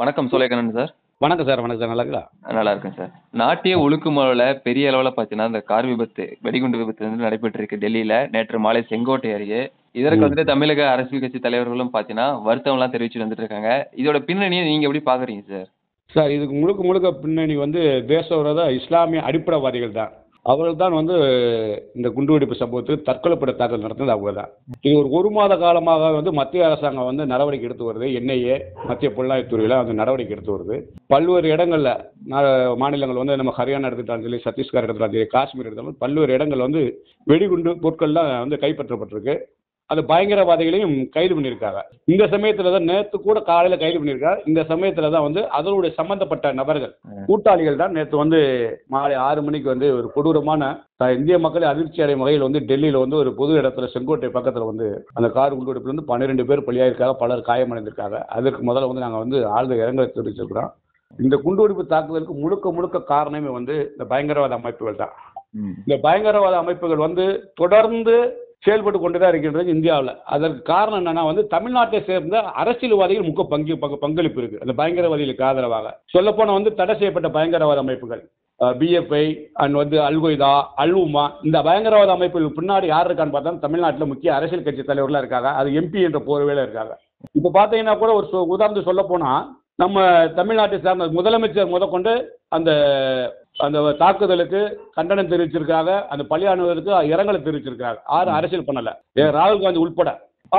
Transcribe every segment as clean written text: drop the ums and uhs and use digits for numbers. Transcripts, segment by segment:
வணக்கம் சோலைக்கண்ணன் சார். வணக்கம் சார். வணக்கம் சார். நல்லா இருக்கா? நல்லா இருக்கேன் சார். நாட்டிய ஒழுக்குமுறையில பெரிய அளவுல பார்த்தீங்கன்னா, இந்த கார் விபத்து, வெடிகுண்டு விபத்து வந்து நடைபெற்றிருக்கு டெல்லியில. நேற்று மாலை செங்கோட்டை அருகே. இதற்கு ம். வந்துட்டு தமிழக அரசியல் கட்சி தலைவர்களும் பார்த்தீங்கன்னா, வருத்தம்லாம் தெரிவிச்சுட்டு வந்துட்டு இருக்காங்க. இதோட பின்னணிய நீங்க எப்படி பார்க்குறீங்க சார்? சார், இதுக்கு முழுக்க முழுக்க பின்னணி தேச விரோத இஸ்லாமிய அடிப்படைவாதிகள் தான். அவர்கள் தான் இந்த குண்டுவெடிப்பு சம்பவத்துக்கு தற்கொலைப்படை தாக்குதல் நடத்தினது அவங்க தான். இது ஒரு மாத காலமாக மத்திய அரசாங்கம் நடவடிக்கை எடுத்து வருது. என்ஐஏ, மத்திய புலனாய்வுத்துறையில் நடவடிக்கை எடுத்து வருது. பல்வேறு இடங்களில் மாநிலங்கள் நம்ம ஹரியானா எடுத்துட்டாலும் சரி, சத்தீஸ்கர் எடுத்துட்டாலும் சரி, காஷ்மீர் எடுத்தாலும் பல்வேறு இடங்கள் வெடிகுண்டு பொருட்கள்லாம் கைப்பற்றப்பட்டிருக்கு. அந்த பயங்கரவாதிகளையும் கைது பண்ணியிருக்காங்க. இந்த சமயத்தில் தான் நேற்று கூட காலையில் கைது பண்ணியிருக்காங்க. இந்த சமயத்தில் தான் அதனுடைய சம்பந்தப்பட்ட நபர்கள், கூட்டாளிகள் தான் நேற்று மாலை 6 மணிக்கு ஒரு கொடூரமான இந்திய மக்களை அதிர்ச்சி அடையும் வகையில் டெல்லியில் ஒரு பொது இடத்துல செங்கோட்டை பக்கத்தில் அந்த கார் குண்டுவெடிப்புல 12 பேர் பலியாயிருக்காங்க, பலர் காயமடைந்திருக்காங்க. அதற்கு முதல்ல நாங்கள் ஆழ்ந்த இரங்கலை தெரிவிச்சிருக்கிறோம். இந்த குண்டுவெடிப்பு தாக்குதலுக்கு முழுக்க முழுக்க காரணமே இந்த பயங்கரவாத அமைப்புகள் தான். இந்த பயங்கரவாத அமைப்புகள் தொடர்ந்து செயல்பட்டு கொண்டுதான் இருக்கின்றது இந்தியாவில். அதற்கு காரணம் என்னன்னா தமிழ்நாட்டை சேர்ந்த அரசியல்வாதிகள் முக்கிய பங்களிப்பு இருக்கு அந்த பயங்கரவாதிகளுக்கு ஆதரவாக. சொல்லப்போன தடை செய்யப்பட்ட பயங்கரவாத அமைப்புகள் பிஎஃப்ஐ அண்ட் அல்கொய்தா, அல்உமா, இந்த பயங்கரவாத அமைப்புகளுக்கு பின்னாடி யார் இருக்கான்னு பார்த்தா தமிழ்நாட்டில் முக்கிய அரசியல் கட்சி தலைவர்களாக இருக்காங்க. அது எம்பி என்ற போர்வையில் இருக்காங்க. இப்போ பார்த்தீங்கன்னா கூட ஒரு உதாரணத்துக்கு சொல்ல போனா, நம்ம தமிழ்நாட்டை சார்ந்த முதலமைச்சர் முதற்கொண்டு அந்த அந்த தாக்குதலுக்கு கண்டனம் தெரிவிச்சிருக்காங்க. அந்த பலியானவருக்கு இரங்கலை தெரிவிச்சிருக்காங்க. யாரும் அரசியல் பண்ணல, ராகுல் காந்தி உட்பட.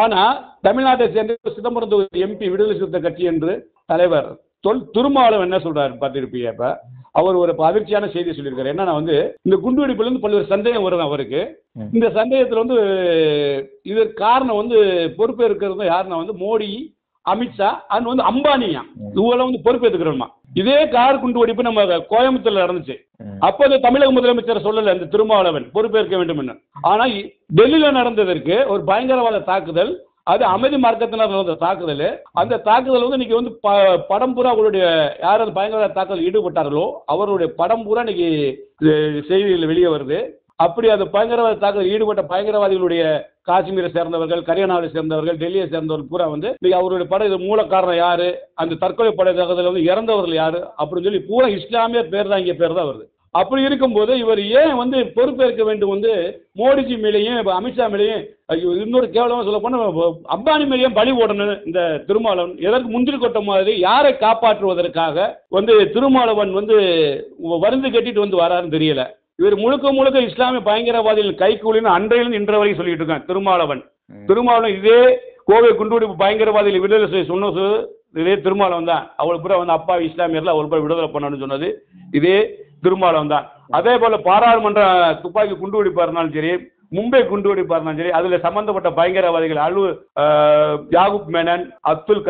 ஆனா தமிழ்நாட்டை சேர்ந்த சிதம்பரம் தொகுதி எம்பி, விடுதலை சிறுத்தை கட்சி என்று தலைவர் திருமாவளவன் என்ன சொல்றாரு பார்த்திருப்பீங்க. இப்ப அவர் ஒரு அதிர்ச்சியான செய்தி சொல்லியிருக்காரு. என்னன்னா இந்த குண்டுவெடிப்புல பல்வேறு சந்தேகம் வரும் அவருக்கு. இந்த சந்தேகத்தில் இதற்கு காரணம் பொறுப்பேற்கிறது யாருன்னா மோடி, அமித்ஷா அண்ட் அம்பானியா, இவெல்லாம் பொறுப்பேற்றுக்கிறோமா. இதே கார் குண்டு வெடிப்பு நம்ம கோயம்புத்தூர்ல நடந்துச்சு. அப்போ தமிழக முதலமைச்சர் சொல்லல இந்த திருமாவளவன் பொறுப்பேற்க வேண்டும். ஆனா டெல்லியில நடந்ததற்கு ஒரு பயங்கரவாத தாக்குதல், அது அமைதி மார்க்கத்தினர் நடந்த தாக்குதல். அந்த தாக்குதல் இன்னைக்கு படம் பூரா அவருடைய யாராவது பயங்கரவாத தாக்குதல் ஈடுபட்டார்களோ அவருடைய படம் பூரா இன்னைக்கு செய்திகள் வெளியே வருது. அப்படி அந்த பயங்கரவாத தாக்குதல் ஈடுபட்ட பயங்கரவாதிகளுடைய காஷ்மீரை சேர்ந்தவர்கள், ஹரியானாவை சேர்ந்தவர்கள், டெல்லியை சேர்ந்தவர்கள் பூரா இன்னைக்கு அவருடைய படம் இது மூல காரணம் யாரு, அந்த தற்கொலை படை தாக்குதல் இறந்தவர்கள் யாரு அப்படின்னு சொல்லி பூரா இஸ்லாமிய பேர் தான் இங்கே பேர் தான் வருது. அப்படி இருக்கும்போது இவர் ஏன் பொறுப்பேற்க வேண்டும் மோடிஜி மேலேயும் அமித்ஷா மேலேயும், இன்னொரு கேவலமா சொல்ல போனா அம்பானி மேலேயும் பலி ஓடணும் இந்த திருமாவளவன். எதற்கு முந்திரி கொட்ட மாதிரி யாரை காப்பாற்றுவதற்காக திருமாவளவன் வருந்து கட்டிட்டு வராருன்னு தெரியல. இவர் முழுக்க முழுக்க இஸ்லாமிய பயங்கரவாதிகள் கைக்கூலின்னு அன்றையிலிருந்து இன்ற வரைக்கும் சொல்லிட்டு இருக்காங்க திருமாவளவன். இதே கோவை குண்டுவெடிப்பு பயங்கரவாதிகள் விடுதலை செய்ய சொன்னது இதே திருமாவளவன் தான். அவள் பூரா அப்பா இஸ்லாமியர்ல அவள் பூரா விடுதலை பண்ணணும்னு சொன்னது இதே திருமாவளவன் தான். அதே போல பாராளுமன்ற துப்பாக்கி குண்டுவெடிப்பா இருந்தாலும் சரி, மும்பை குண்டுவெடிப்பா இருந்தாலும் சரி, அதுல சம்பந்தப்பட்ட பயங்கரவாதிகள் யாகூப் மேனன், அப்துல்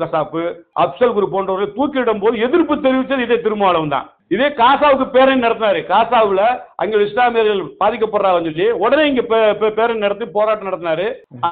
கசாப்பு, அப்சல் குரு போன்றவர்கள் தூக்கிலிடும் போது எதிர்ப்பு தெரிவித்தது இதே திருமாவளவன் தான். இதே காசாவுக்கு பேரணி நடத்தினாரு. காசாவுல அங்க இஸ்லாமியர்கள் பாதிக்கப்படுறாங்கன்னு சொல்லி உடனே இங்க பேரணி நடத்தி போராட்டம் நடத்தினாரு.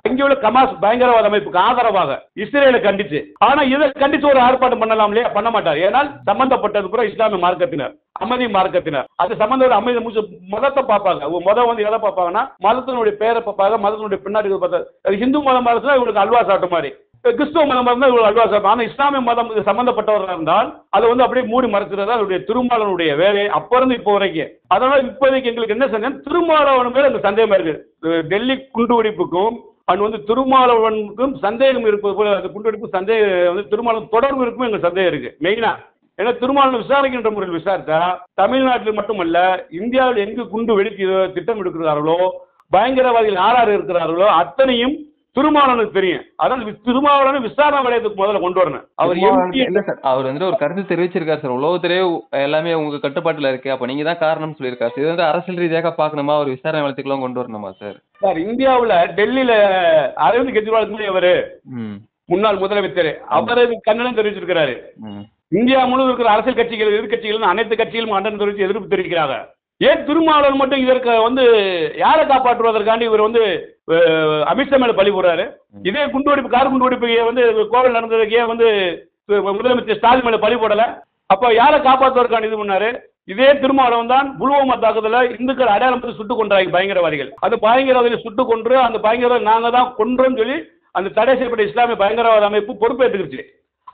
அங்கே உள்ள கமாஸ் பயங்கரவாத அமைப்புக்கு ஆதரவாக இஸ்ரேலை கண்டிச்சு. ஆனா இதை கண்டிச்சு ஒரு ஆர்ப்பாட்டம் பண்ணலாம் இல்லையா? பண்ண மாட்டார். ஏனால் சம்பந்தப்பட்டது கூட இஸ்லாமிய மார்க்கத்தினர், அமைதி மார்க்கத்தினர். அது சம்பந்த அமைதி மதத்தை பார்ப்பாங்க. மதம் எதை பார்ப்பாங்கன்னா மதத்தினுடைய பேரை பார்ப்பாங்க, மதத்தினுடைய பின்னாடி பார்த்தாங்க. ஹிந்து மதம் இருந்தா இவங்களுக்கு அல்வா சாப்பிட்ட மாதிரி, கிறிஸ்துவ மதம் இருந்தால் இவங்க அல்வா சாப்பிடும். ஆனால் இஸ்லாமிய மதம் சம்பந்தப்பட்டவர்கள் இருந்தால் அதை அப்படியே மூடி மறைக்கிறது அவருடைய திருமாவளவனுடைய வேலை அப்ப இருந்து இப்போ வரைக்கும். அதனால இப்போதைக்கு எங்களுக்கு என்ன சந்தேகம், திருமாவளவன் மேல அந்த சந்தேகமா இருக்கு. டெல்லி குண்டுவெடிப்புக்கும் திருமாவளவனுக்கும் சந்தேகம் இருப்பது போல அந்த குண்டுவெடிப்பு சந்தேகம் திருமாவளவன் தொடர்பு இருக்கும் எங்களுக்கு சந்தேகம் இருக்கு மெயினா. ஏன்னா திருமாவளவன் விசாரிக்கின்ற முறையில் விசாரித்தா தமிழ்நாட்டில் மட்டுமல்ல இந்தியாவில் எங்கு குண்டு வெடிக்க திட்டம் எடுக்கிறார்களோ, பயங்கரவாதிகள் யார் இருக்கிறார்களோ அத்தனையும் திருமாவளவனுக்கு தெரியும். அதாவது திருமாவளவன் விசாரணை வளையத்துக்கு முதல்ல கொண்டு வரணும். அவர் ஒரு கருத்து தெரிவிச்சிருக்காரு சார். உலகத்திலே எல்லாமே உங்க கட்டுப்பாட்டுல இருக்கு, அப்ப நீங்க தான் காரணம் சொல்லியிருக்காரு. இது அரசியல் ரீதியாக பாக்கணுமா, ஒரு விசாரணை வளையத்துக்குலாம் கொண்டு வரணுமா சார்? சார், இந்தியாவுல டெல்லியில அரவிந்த் கெஜ்ரிவால் அவரு முன்னாள் முதலமைச்சர், அவரு கண்டனம் தெரிவிச்சிருக்கிறாரு. இந்தியா முழுவதும் இருக்கிற அரசியல் கட்சிகள், எதிர்கட்சிகள், அனைத்து கட்சிகளும் கண்டனம் தெரிவித்து எதிர்ப்பு தெரிவிக்கிறாங்க. ஏன் திருமாவளவன் மட்டும் இதற்கு யாரை காப்பாற்றுவதற்காண்டி இவர் அமித்ஷா மேல பழி போடுறாரு? இதே குண்டுவெடிப்பு கார் குண்டுவெடிப்பு கோவில் நடந்ததுக்கு ஏன் முதலமைச்சர் ஸ்டாலின் மேல பழி போடல? அப்ப யாரை காப்பாற்றுவதற்கான இது பண்ணாரு? இதே திருமாவளவன் தான் புல்வாமா தாக்குதல இந்துக்கள் அடையாளம் சுட்டுக் கொண்டாங்க பயங்கரவாதிகள். அந்த பயங்கரவாதிகளை சுட்டுக் கொன்று அந்த பயங்கரவாதி நாங்க தான் கொன்றோம்னு சொல்லி அந்த தடை செய்யப்பட்ட இஸ்லாமிய பயங்கரவாத அமைப்பு பொறுப்பேற்றுக்கிச்சு.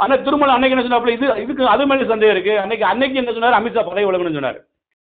ஆனா திருமலை அன்னைக்கு என்ன சொன்னாப்புல, இதுக்கு அது மேலே சந்தேகம் இருக்கு. அன்னைக்கு என்ன சொன்னார், அமித்ஷா பதவி விலகணும்னு சொன்னார்.